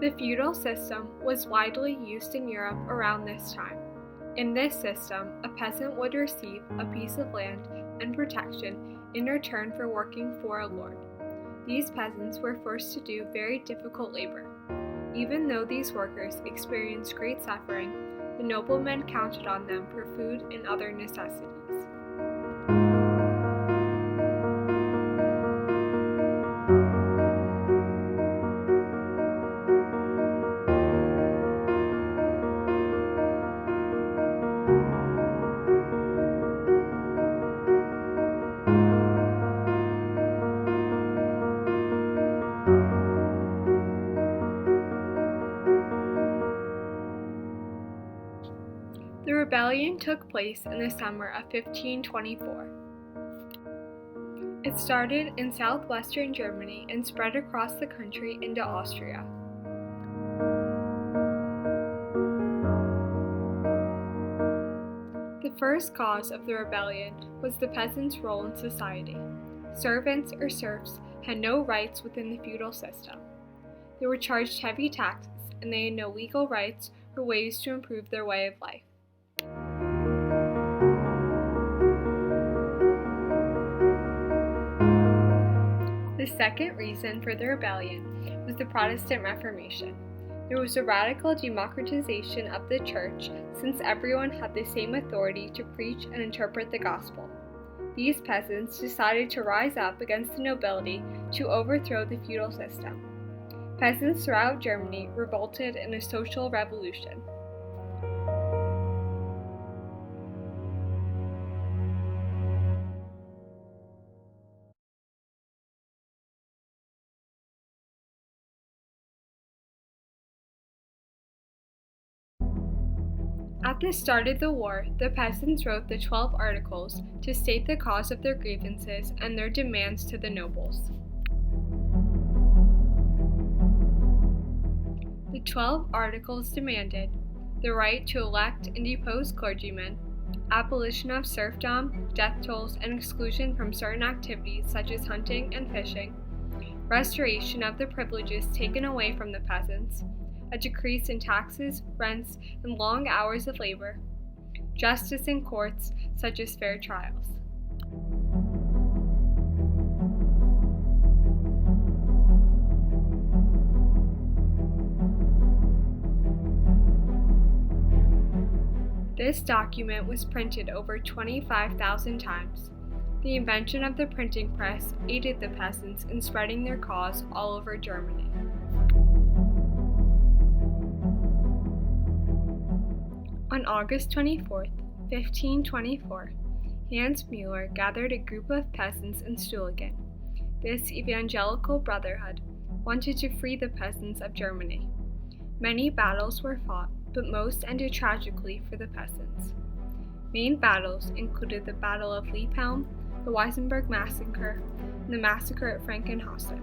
The feudal system was widely used in Europe around this time. In this system, a peasant would receive a piece of land and protection in return for working for a lord. These peasants were forced to do very difficult labor. Even though these workers experienced great suffering, the noblemen counted on them for food and other necessities. The rebellion took place in the summer of 1524. It started in southwestern Germany and spread across the country into Austria. The first cause of the rebellion was the peasants' role in society. Servants or serfs had no rights within the feudal system. They were charged heavy taxes, and they had no legal rights or ways to improve their way of life. The second reason for the rebellion was the Protestant Reformation. There was a radical democratization of the church since everyone had the same authority to preach and interpret the gospel. These peasants decided to rise up against the nobility to overthrow the feudal system. Peasants throughout Germany revolted in a social revolution. At the start of the war, the peasants wrote the 12 Articles to state the cause of their grievances and their demands to the nobles. The 12 Articles demanded the right to elect and depose clergymen, abolition of serfdom, death tolls, and exclusion from certain activities such as hunting and fishing, restoration of the privileges taken away from the peasants, a decrease in taxes, rents, and long hours of labor, justice in courts such as fair trials. This document was printed over 25,000 times. The invention of the printing press aided the peasants in spreading their cause all over Germany. On August 24, 1524, Hans Müller gathered a group of peasants in Stühlingen. This evangelical brotherhood wanted to free the peasants of Germany. Many battles were fought, but most ended tragically for the peasants. Main battles included the Battle of Liebhelm, the Weissenberg Massacre, and the massacre at Frankenhausen.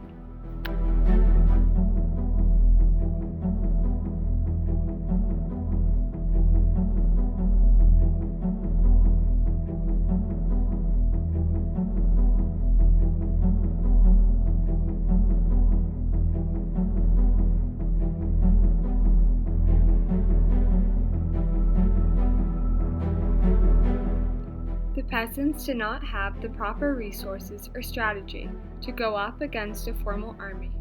The peasants did not have the proper resources or strategy to go up against a formal army.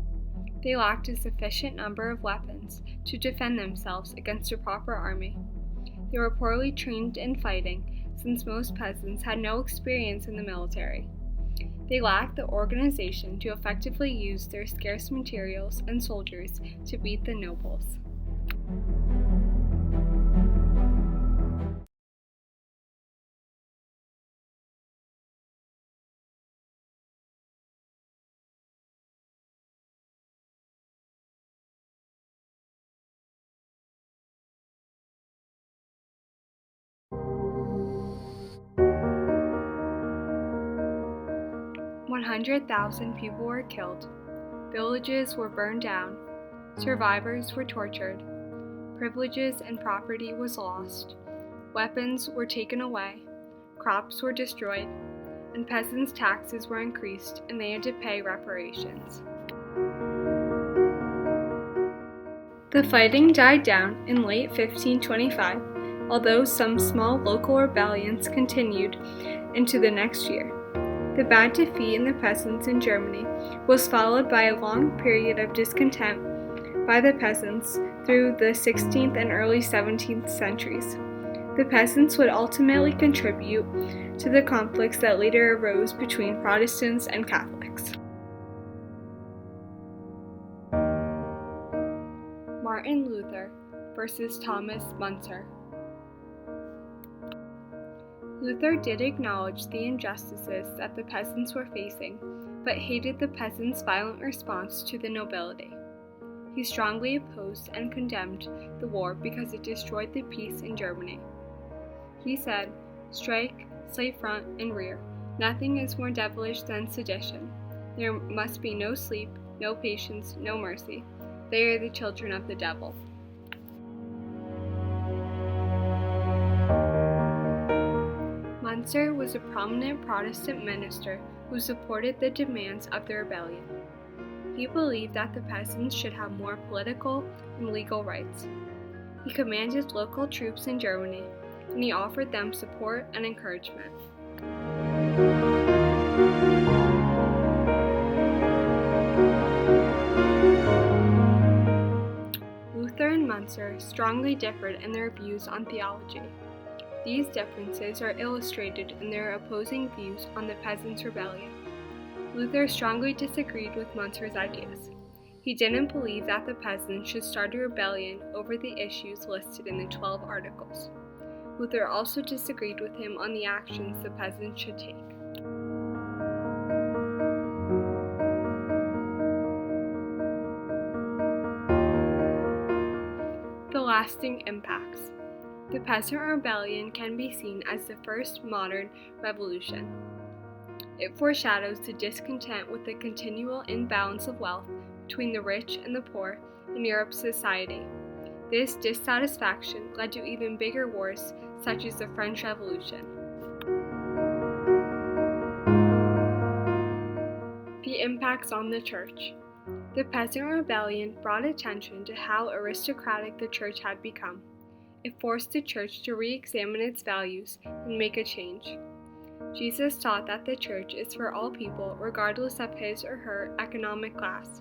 They lacked a sufficient number of weapons to defend themselves against a proper army. They were poorly trained in fighting, since most peasants had no experience in the military. They lacked the organization to effectively use their scarce materials and soldiers to beat the nobles. "100,000 people were killed, villages were burned down, survivors were tortured, privileges and property was lost, weapons were taken away, crops were destroyed, and peasants' taxes were increased and they had to pay reparations." The fighting died down in late 1525, although some small local rebellions continued into the next year. The bad defeat in the peasants in Germany was followed by a long period of discontent by the peasants through the 16th and early 17th centuries. The peasants would ultimately contribute to the conflicts that later arose between Protestants and Catholics. Martin Luther versus Thomas Müntzer. Luther did acknowledge the injustices that the peasants were facing, but hated the peasants' violent response to the nobility. He strongly opposed and condemned the war because it destroyed the peace in Germany. He said, "Strike, slave front, and rear. Nothing is more devilish than sedition. There must be no sleep, no patience, no mercy. They are the children of the devil." Müntzer was a prominent Protestant minister who supported the demands of the rebellion. He believed that the peasants should have more political and legal rights. He commanded local troops in Germany, and he offered them support and encouragement. Luther and Müntzer strongly differed in their views on theology. These differences are illustrated in their opposing views on the Peasants' Rebellion. Luther strongly disagreed with Müntzer's ideas. He didn't believe that the peasants should start a rebellion over the issues listed in the 12 Articles. Luther also disagreed with him on the actions the peasants should take. The lasting impacts. The Peasant Rebellion can be seen as the first modern revolution. It foreshadows the discontent with the continual imbalance of wealth between the rich and the poor in Europe's society. This dissatisfaction led to even bigger wars, such as the French Revolution. The impacts on the Church. The Peasant Rebellion brought attention to how aristocratic the Church had become. It forced the Church to re-examine its values and make a change. Jesus taught that the Church is for all people, regardless of his or her economic class.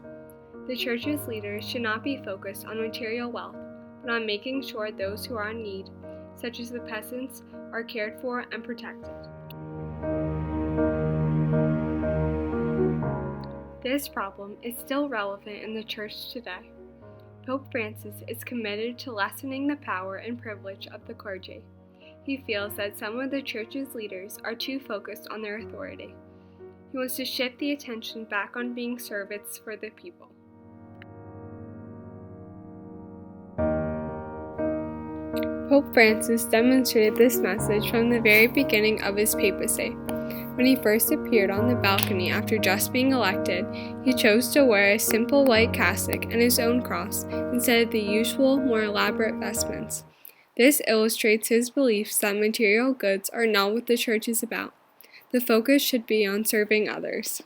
The Church's leaders should not be focused on material wealth, but on making sure those who are in need, such as the peasants, are cared for and protected. This problem is still relevant in the Church today. Pope Francis is committed to lessening the power and privilege of the clergy. He feels that some of the Church's leaders are too focused on their authority. He wants to shift the attention back on being servants for the people. Pope Francis demonstrated this message from the very beginning of his papacy. When he first appeared on the balcony after just being elected, he chose to wear a simple white cassock and his own cross instead of the usual, more elaborate vestments. This illustrates his beliefs that material goods are not what the Church is about. The focus should be on serving others.